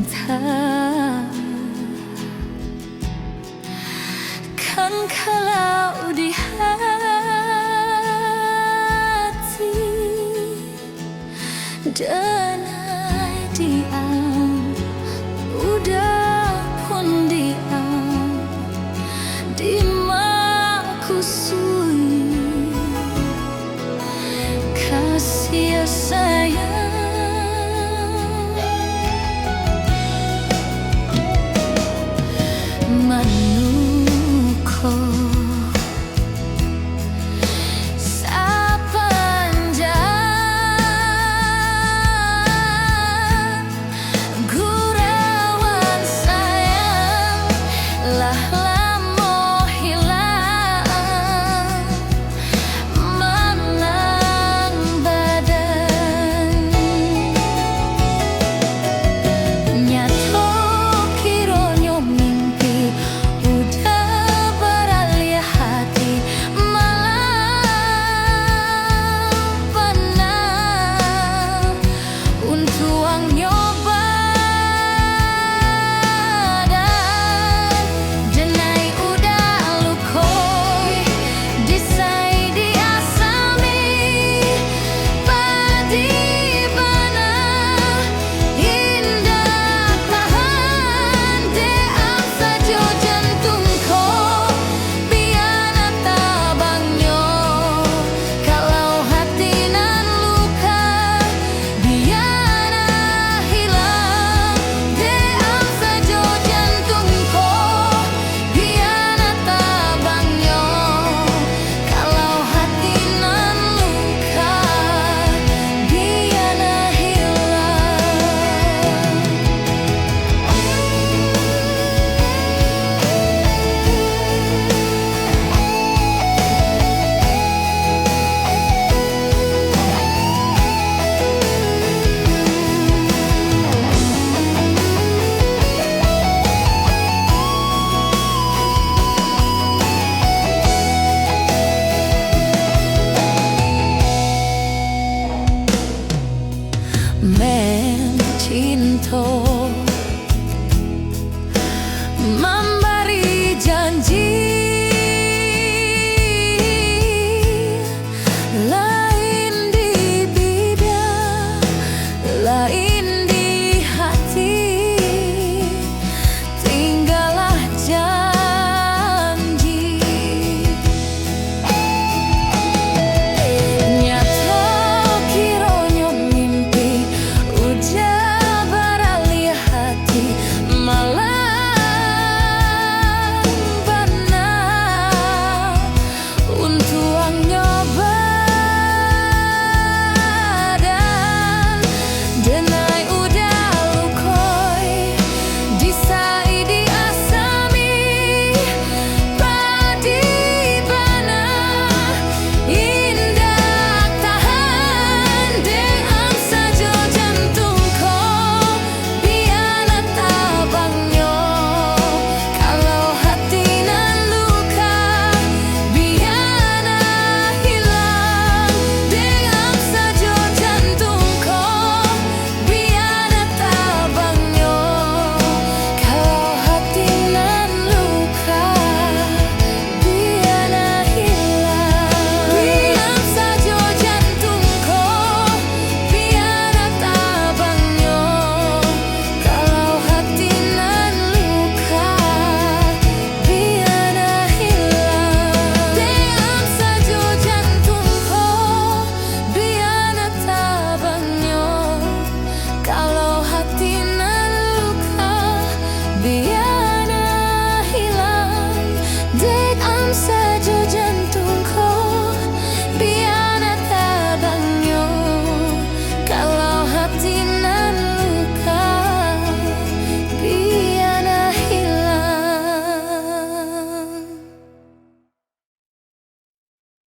cinta. Kan kalau di hati denai diam, udah pun diam di makusui kasih sayang. Manuko sapanjang gurauan sayang lah lamo hilang manang badan nyato kironyo mimpi udah beralih hati malam panah untuang nyoba dan denai udah lukoi disai diasami padi bana indah tahan deam sajo jantungko piana tabangnya kalau hati nan luka biana hilang deam sajo jantungko piana tabangnya kalau hati nan luka biana men cinta